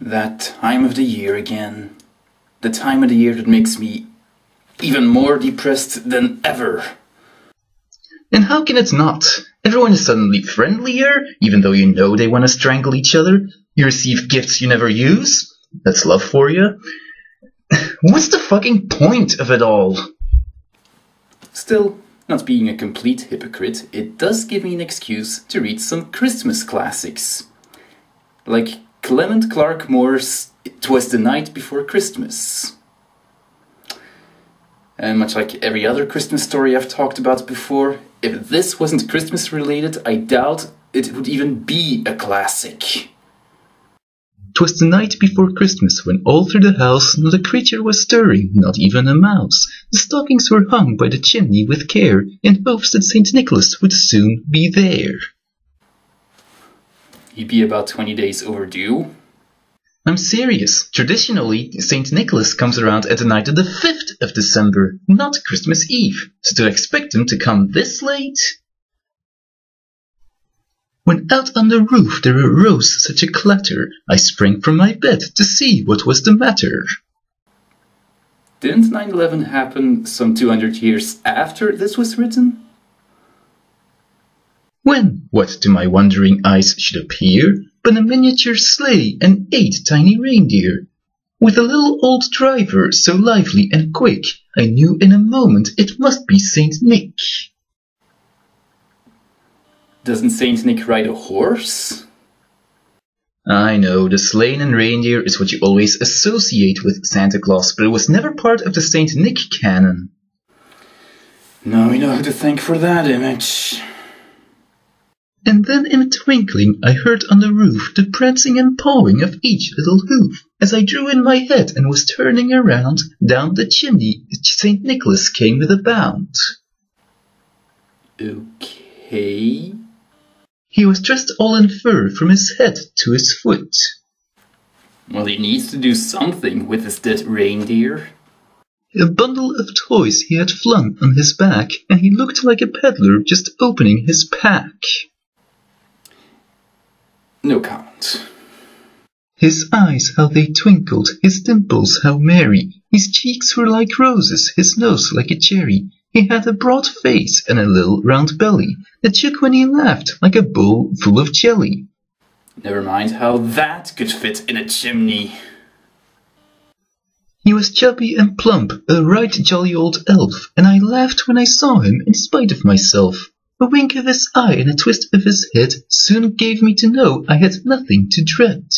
That time of the year again. The time of the year that makes me even more depressed than ever. And how can it not? Everyone is suddenly friendlier, even though you know they want to strangle each other. You receive gifts you never use. That's love for you. What's the fucking point of it all? Still, not being a complete hypocrite, it does give me an excuse to read some Christmas classics. Like Clement Clarke Moore's "Twas the Night Before Christmas." And much like every other Christmas story I've talked about before, if this wasn't Christmas related, I doubt it would even be a classic. 'Twas the night before Christmas, when all through the house not a creature was stirring, not even a mouse. The stockings were hung by the chimney with care, in hopes that St. Nicholas would soon be there. He'd be about 20 days overdue. I'm serious. Traditionally, St. Nicholas comes around at the night of the 5th of December, not Christmas Eve. So to expect him to come this late? When out on the roof there arose such a clatter, I sprang from my bed to see what was the matter. Didn't 9/11 happen some 200 years after this was written? When, what to my wondering eyes should appear, but a miniature sleigh and 8 tiny reindeer. With a little old driver, so lively and quick, I knew in a moment it must be Saint Nick. Doesn't Saint Nick ride a horse? I know, the sleigh and reindeer is what you always associate with Santa Claus, but it was never part of the Saint Nick canon. Now we know who to thank for that image. And then in a twinkling I heard on the roof the prancing and pawing of each little hoof. As I drew in my head and was turning around, down the chimney St. Nicholas came with a bound. Okay. He was dressed all in fur from his head to his foot. Well, he needs to do something with his dead reindeer. A bundle of toys he had flung on his back, and he looked like a peddler just opening his pack. No comment. His eyes, how they twinkled, his dimples, how merry. His cheeks were like roses, his nose like a cherry. He had a broad face and a little round belly that shook when he laughed like a bowl full of jelly. Never mind how that could fit in a chimney. He was chubby and plump, a right jolly old elf, and I laughed when I saw him in spite of myself. A wink of his eye and a twist of his head soon gave me to know I had nothing to dread.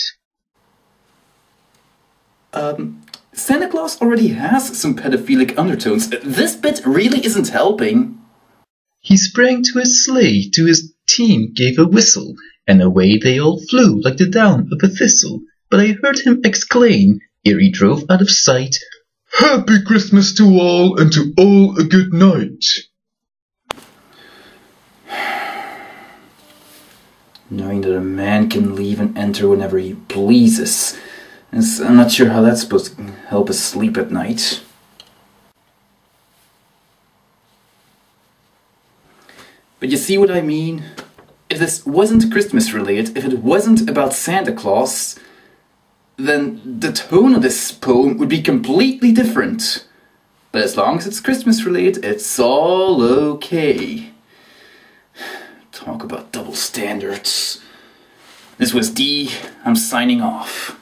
Santa Claus already has some pedophilic undertones. This bit really isn't helping. He sprang to his sleigh, to his team gave a whistle, and away they all flew like the down of a thistle. But I heard him exclaim, ere he drove out of sight, "Happy Christmas to all, and to all a good night." Knowing that a man can leave and enter whenever he pleases. I'm not sure how that's supposed to help us sleep at night. But you see what I mean? If this wasn't Christmas related, if it wasn't about Santa Claus, then the tone of this poem would be completely different. But as long as it's Christmas related, it's all okay. Talk about double standards. This was D. I'm signing off.